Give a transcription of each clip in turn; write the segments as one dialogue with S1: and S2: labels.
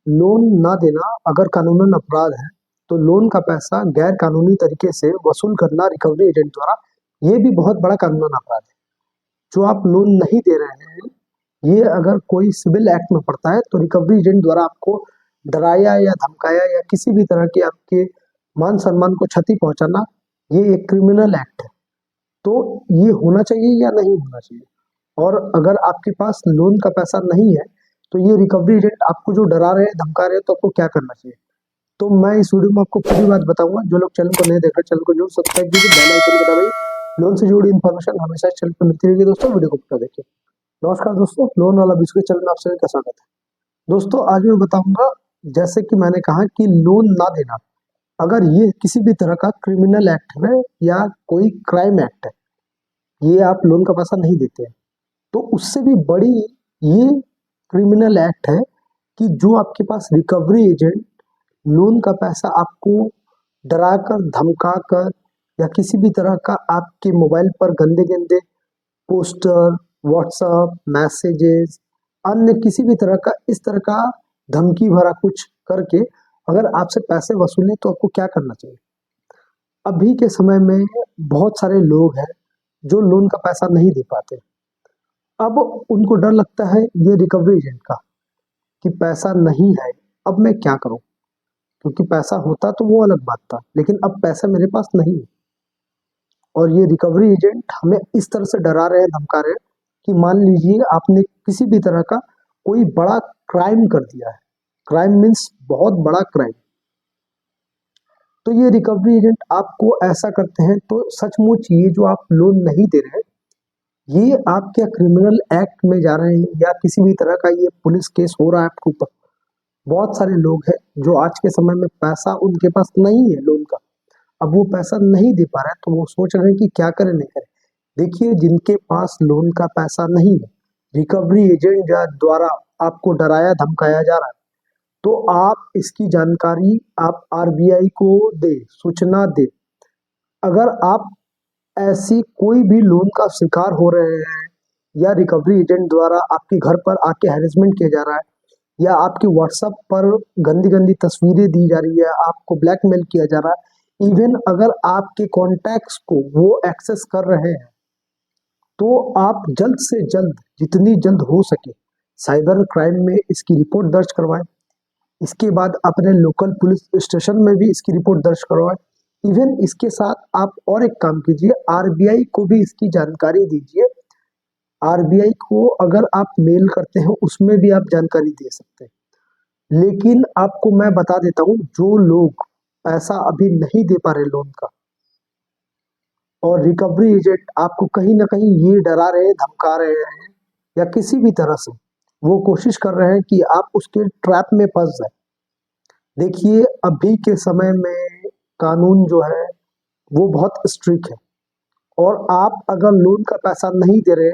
S1: Loan ना देना अगर कानूनन अपराध है, तो लोन का पैसा गैर कानूनी तरीके से वसूल करना रिकवरी एजेंट द्वारा, ये भी बहुत बड़ा कानूनन अपराध है। जो आप लोन नहीं दे रहे हैं, ये अगर कोई सिविल एक्ट में पड़ता है, तो रिकवरी एजेंट द्वारा आपको डराया या धमकाया या किसी भी तरह के आपके मान सम्मान को क्षति पहुंचाना, ये एक क्रिमिनल एक्ट है। तो ये होना चाहिए या नहीं होना चाहिए? और अगर आपके पास लोन का पैसा नहीं है, तो ये रिकवरी एजेंट आपको जो डरा रहे हैं, धमका रहे हैं, तो आपको क्या करना चाहिए? तो मैं इस वीडियो में आपको पूरी बात बताऊंगा। जो लोग चैनल को नहीं देख रहे, चैनल को जरूर सब्सक्राइब कीजिए, बेल आइकन को दबाइए। लोन से जुड़ी इन्फॉर्मेशन हमेशा इस चैनल पर मिलती रहेगी दोस्तों, वीडियो को पूरा देखिए। नमस्कार दोस्तों, लोन वाला बिस्कुट चैनल में आप सभी का स्वागत है। दोस्तों, आज मैं बताऊंगा, जैसे कि मैंने कहा कि लोन ना देना, अगर ये किसी भी तरह का क्रिमिनल एक्ट है या कोई क्राइम एक्ट है, ये आप लोन का पैसा नहीं देते हैं, तो उससे भी बड़ी ये क्रिमिनल एक्ट है कि जो आपके पास रिकवरी एजेंट लोन का पैसा आपको डराकर, धमकाकर या किसी भी तरह का आपके मोबाइल पर गंदे गंदे पोस्टर, व्हाट्सएप मैसेजेस, अन्य किसी भी तरह का इस तरह का धमकी भरा कुछ करके अगर आपसे पैसे वसूले, तो आपको क्या करना चाहिए? अभी के समय में बहुत सारे लोग हैं जो लोन का पैसा नहीं दे पाते। अब उनको डर लगता है ये रिकवरी एजेंट का, कि पैसा नहीं है, अब मैं क्या करूं? क्योंकि पैसा होता तो वो अलग बात था, लेकिन अब पैसा मेरे पास नहीं है। और ये रिकवरी एजेंट हमें इस तरह से डरा रहे हैं, धमका रहे हैं कि मान लीजिए आपने किसी भी तरह का कोई बड़ा क्राइम कर दिया है। क्राइम मीन्स बहुत बड़ा क्राइम। तो ये रिकवरी एजेंट आपको ऐसा करते हैं, तो सचमुच ये जो आप लोन नहीं दे रहे हैं, ये आप क्या क्रिमिनल एक्ट में जा रहे हैं या किसी भी तरह का ये पुलिस केस हो रहा है आपके ऊपर? बहुत सारे लोग हैं जो आज के समय में पैसा उनके पास नहीं है लोन का, अब वो पैसा नहीं दे पा रहा है, तो वो सोच रहे हैं कि क्या करें, नहीं करें। देखिए, जिनके पास लोन का पैसा नहीं है, रिकवरी एजेंट द्वारा आपको डराया धमकाया जा रहा है, तो आप इसकी जानकारी आप आरबीआई को दे, सूचना दे। अगर आप ऐसी कोई भी लोन का शिकार हो रहे हैं या रिकवरी एजेंट द्वारा आपके घर पर आके हैरेसमेंट किया जा रहा है या आपके व्हाट्सएप पर गंदी गंदी तस्वीरें दी जा रही है, आपको ब्लैकमेल किया जा रहा है, इवन अगर आपके कॉन्टैक्ट्स को वो एक्सेस कर रहे हैं, तो आप जल्द से जल्द, जितनी जल्द हो सके, साइबर क्राइम में इसकी रिपोर्ट दर्ज करवाएं। इसके बाद अपने लोकल पुलिस स्टेशन में भी इसकी रिपोर्ट दर्ज करवाएं। इवन इसके साथ आप और एक काम कीजिए, आरबीआई को भी इसकी जानकारी दीजिए। आरबीआई को अगर आप मेल करते हैं, उसमें भी आप जानकारी दे सकते हैं। लेकिन आपको मैं बता देता हूँ, जो लोग पैसा अभी नहीं दे पा रहे लोन का, और रिकवरी एजेंट आपको कहीं ना कहीं ये डरा रहे हैं, धमका रहे हैं, या किसी भी तरह से वो कोशिश कर रहे हैं कि आप उसके ट्रैप में फंस जाए। देखिए, अभी के समय में कानून जो है वो बहुत स्ट्रिक्ट है, और आप अगर लोन का पैसा नहीं दे रहे,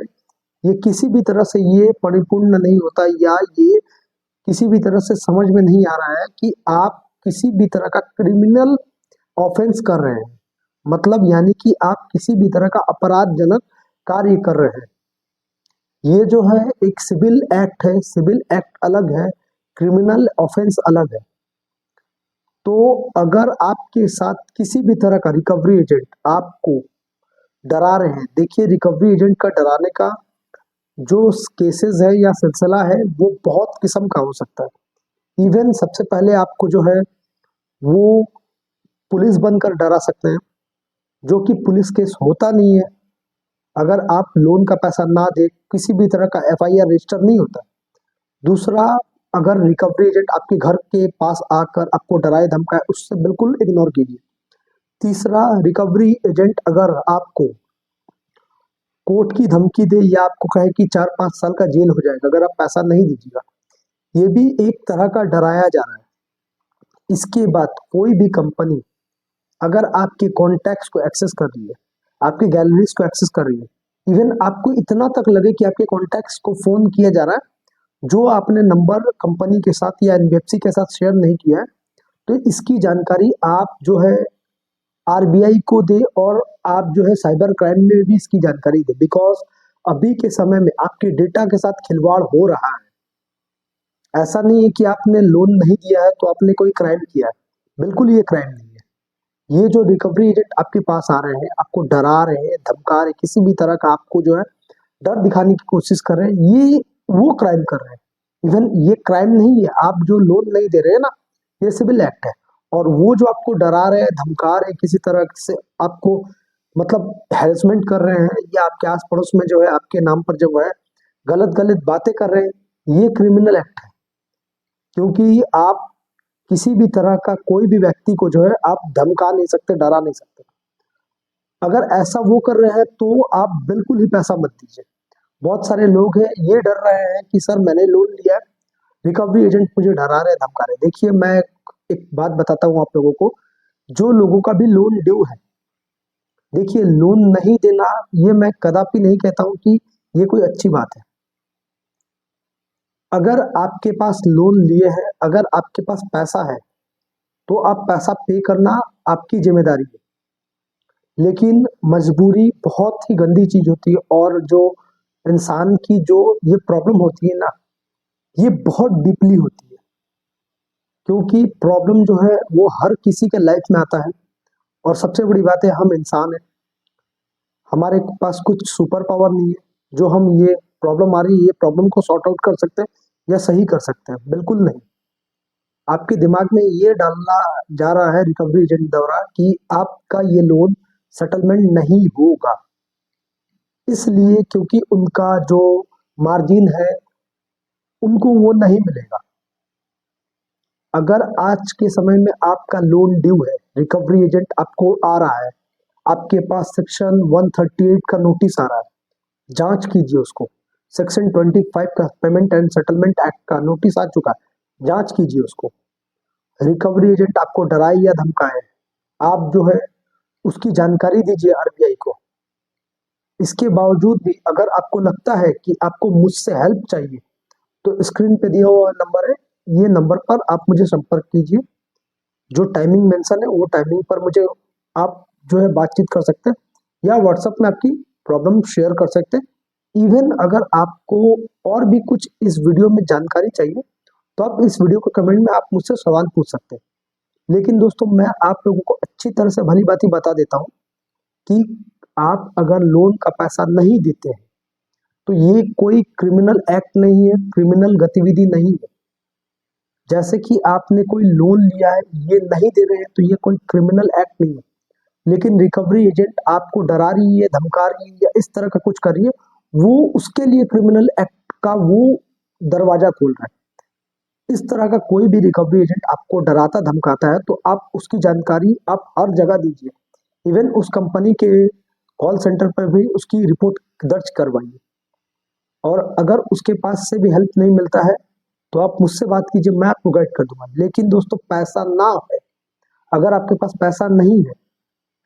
S1: ये किसी भी तरह से ये परिपूर्ण नहीं होता, या ये किसी भी तरह से समझ में नहीं आ रहा है कि आप किसी भी तरह का क्रिमिनल ऑफेंस कर रहे हैं। मतलब यानी कि आप किसी भी तरह का अपराधजनक कार्य कर रहे हैं। ये जो है एक सिविल एक्ट है, सिविल एक्ट अलग है, क्रिमिनल ऑफेंस अलग है। तो अगर आपके साथ किसी भी तरह का रिकवरी एजेंट आपको डरा रहे हैं, देखिए, रिकवरी एजेंट का डराने का जो केसेस है या सिलसिला है, वो बहुत किस्म का हो सकता है। इवन सबसे पहले आपको जो है वो पुलिस बनकर डरा सकते हैं, जो कि पुलिस केस होता नहीं है। अगर आप लोन का पैसा ना दे, किसी भी तरह का एफआईआर रजिस्टर नहीं होता। दूसरा, अगर रिकवरी एजेंट आपके घर के पास आकर आपको डराए धमकाए, उससे बिल्कुल इग्नोर कीजिए। तीसरा, रिकवरी एजेंट अगर आपको कोर्ट की धमकी दे या आपको कहे कि 4-5 साल का जेल हो जाएगा अगर आप पैसा नहीं दीजिएगा, ये भी एक तरह का डराया जा रहा है। इसके बाद कोई भी कंपनी अगर आपके कॉन्टैक्ट्स को एक्सेस कर रही है, आपके गैलरीज को एक्सेस कर रही है, इवन आपको इतना तक लगे कि आपके कॉन्टैक्ट्स को फोन किया जा रहा है जो आपने नंबर कंपनी के साथ या एनबीएफसी के साथ शेयर नहीं किया है, तो इसकी जानकारी आप जो है आरबीआई को दे, और आप जो है साइबर क्राइम में भी इसकी जानकारी दे। बिकॉज अभी के समय में आपके डेटा के साथ खिलवाड़ हो रहा है। ऐसा नहीं है कि आपने लोन नहीं दिया है तो आपने कोई क्राइम किया है, बिल्कुल ये क्राइम नहीं है। ये जो रिकवरी एजेंट आपके पास आ रहे हैं, आपको डरा रहे हैं, धमका रहे हैं, किसी भी तरह का आपको जो है डर दिखाने की कोशिश कर रहे हैं, ये वो क्राइम कर रहे हैं। इवन ये क्राइम नहीं है, आप जो लोन नहीं दे रहे हैं ना, ये सिविल एक्ट है। और वो जो आपको डरा रहे हैं, धमका रहे हैं, किसी तरह से आपको मतलब हैरेसमेंट कर रहे हैं, या आपके आस पड़ोस में जो है आपके नाम पर जो है गलत गलत बातें कर रहे हैं, ये क्रिमिनल एक्ट है। क्योंकि आप किसी भी तरह का कोई भी व्यक्ति को जो है आप धमका नहीं सकते, डरा नहीं सकते। अगर ऐसा वो कर रहे हैं तो आप बिल्कुल ही पैसा मत दीजिए। बहुत सारे लोग हैं ये डर रहे हैं कि सर मैंने लोन लिया है, रिकवरी एजेंट मुझे डरा रहे हैं, धमका रहे हैं। देखिए मैं एक बात बताता हूँ आप लोगों को, जो लोगों का भी लोन ड्यू है, देखिए लोन नहीं देना ये मैं कदापि नहीं कहता हूँ कि ये कोई अच्छी बात है। अगर आपके पास लोन लिए हैं, अगर आपके पास पैसा है, तो आप पैसा पे करना आपकी जिम्मेदारी है। लेकिन मजबूरी बहुत ही गंदी चीज होती है, और जो इंसान की जो ये प्रॉब्लम होती है ना, ये बहुत डीपली होती है। क्योंकि प्रॉब्लम जो है वो हर किसी के लाइफ में आता है, और सबसे बड़ी बात है हम इंसान हैं, हमारे पास कुछ सुपर पावर नहीं है जो हम ये प्रॉब्लम आ रही है, ये प्रॉब्लम को सॉर्ट आउट कर सकते हैं या सही कर सकते हैं, बिल्कुल नहीं। आपके दिमाग में ये डालना जा रहा है रिकवरी एजेंट द्वारा कि आपका ये लोन सेटलमेंट नहीं होगा, इसलिए क्योंकि उनका जो मार्जिन है उनको वो नहीं मिलेगा। अगर आज के समय में आपका लोन ड्यू है, रिकवरी एजेंट आपको आ रहा है, आपके पास सेक्शन 138 का नोटिस आ रहा है, जांच कीजिए उसको। सेक्शन 25 का पेमेंट एंड सेटलमेंट एक्ट का नोटिस आ चुका है, जांच कीजिए उसको। रिकवरी एजेंट आपको डराए या धमकाए, आप जो है उसकी जानकारी दीजिए आरबीआई को। इसके बावजूद भी अगर आपको लगता है कि आपको मुझसे हेल्प चाहिए, तो स्क्रीन पे दिया हुआ नंबर है, ये नंबर पर आप मुझे संपर्क कीजिए। जो टाइमिंग मेंशन है वो टाइमिंग पर मुझे आप जो है बातचीत कर सकते हैं, या व्हाट्सएप में आपकी प्रॉब्लम शेयर कर सकते हैं। इवन अगर आपको और भी कुछ इस वीडियो में जानकारी चाहिए, तो आप इस वीडियो को कमेंट में आप मुझसे सवाल पूछ सकते हैं। लेकिन दोस्तों मैं आप लोगों को अच्छी तरह से भली बात ही बता देता हूँ कि आप अगर लोन का पैसा नहीं देते हैं, तो ये कोई क्रिमिनल एक्ट नहीं है, क्रिमिनल गतिविधि नहीं है। जैसे कि आपने कोई लोन लिया है, ये नहीं दे रहे हैं, तो ये कोई क्रिमिनल एक्ट नहीं है। लेकिन रिकवरी एजेंट आपको डरा रही है, धमका रही है, या इस तरह का कुछ कर रही है, वो उसके लिए क्रिमिनल एक्ट का वो दरवाजा खोल रहा है। इस तरह का कोई भी रिकवरी एजेंट आपको डराता धमकाता है, तो आप उसकी जानकारी आप हर जगह दीजिए। इवन उस कंपनी के कॉल सेंटर पर भी उसकी रिपोर्ट दर्ज करवाइए। और अगर उसके पास से भी हेल्प नहीं मिलता है, तो आप मुझसे बात कीजिए, मैं आपको गाइड कर दूंगा। लेकिन दोस्तों पैसा ना है, अगर आपके पास पैसा नहीं है,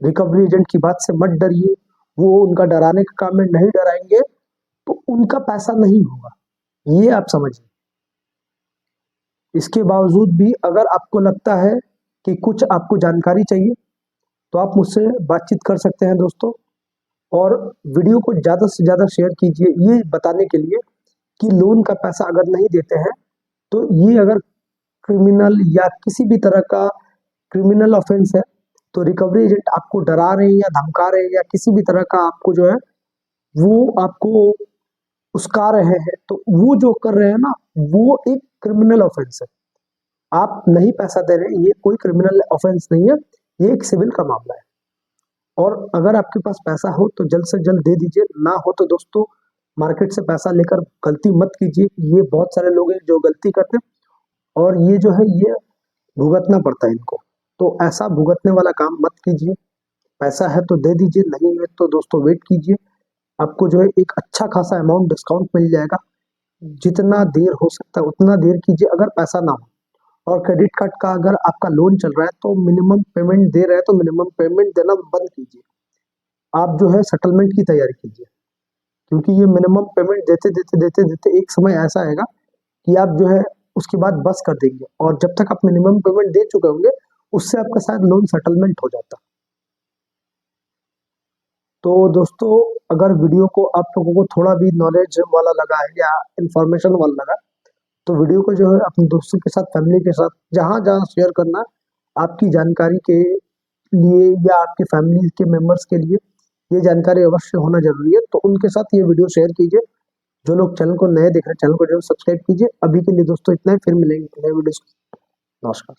S1: रिकवरी एजेंट की बात से मत डरिए, वो उनका डराने का काम है, नहीं डराएंगे तो उनका पैसा नहीं होगा, ये आप समझिए। इसके बावजूद भी अगर आपको लगता है कि कुछ आपको जानकारी चाहिए, तो आप मुझसे बातचीत कर सकते हैं दोस्तों। और वीडियो को ज़्यादा से ज़्यादा शेयर कीजिए, ये बताने के लिए कि लोन का पैसा अगर नहीं देते हैं, तो ये अगर क्रिमिनल या किसी भी तरह का क्रिमिनल ऑफेंस है, तो रिकवरी एजेंट आपको डरा रहे हैं या धमका रहे हैं, या किसी भी तरह का आपको जो है वो आपको उस्का रहे हैं, तो वो जो कर रहे हैं ना, वो एक क्रिमिनल ऑफेंस है। आप नहीं पैसा दे रहे हैं, ये कोई क्रिमिनल ऑफेंस नहीं है, ये एक सिविल का मामला है। और अगर आपके पास पैसा हो तो जल्द से जल्द दे दीजिए, ना हो तो दोस्तों मार्केट से पैसा लेकर गलती मत कीजिए। ये बहुत सारे लोग हैं जो गलती करते हैं, और ये जो है ये भुगतना पड़ता है इनको। तो ऐसा भुगतने वाला काम मत कीजिए। पैसा है तो दे दीजिए, नहीं है तो दोस्तों वेट कीजिए, आपको जो है एक अच्छा खासा अमाउंट डिस्काउंट मिल जाएगा। जितना देर हो सकता है उतना देर कीजिए अगर पैसा ना हो। और क्रेडिट कार्ड का अगर आपका लोन चल रहा है तो मिनिमम पेमेंट दे रहे हैं, तो मिनिमम पेमेंट देना बंद कीजिए। आप जो है सेटलमेंट की तैयारी कीजिए, क्योंकि ये मिनिमम पेमेंट देते देते देते देते एक समय ऐसा आएगा कि आप जो है उसके बाद बस कर देंगे, और जब तक आप मिनिमम पेमेंट दे चुके होंगे, उससे आपका शायद लोन सेटलमेंट हो जाता। तो दोस्तों अगर वीडियो को आप लोगों को थोड़ा भी नॉलेज वाला लगा है या इंफॉर्मेशन वाला लगा, तो वीडियो को जो है अपने दोस्तों के साथ, फैमिली के साथ, जहाँ-जहाँ शेयर करना आपकी जानकारी के लिए या आपके फैमिली के मेंबर्स के लिए ये जानकारी अवश्य होना ज़रूरी है। तो उनके साथ ये वीडियो शेयर कीजिए। जो लोग चैनल को नए देख रहे हैं, चैनल को ज़रूर सब्सक्राइब कीजिए। अभी के लिए दोस्तों इतना ही, फिर मिलेंगे नए वीडियोज़। नमस्कार।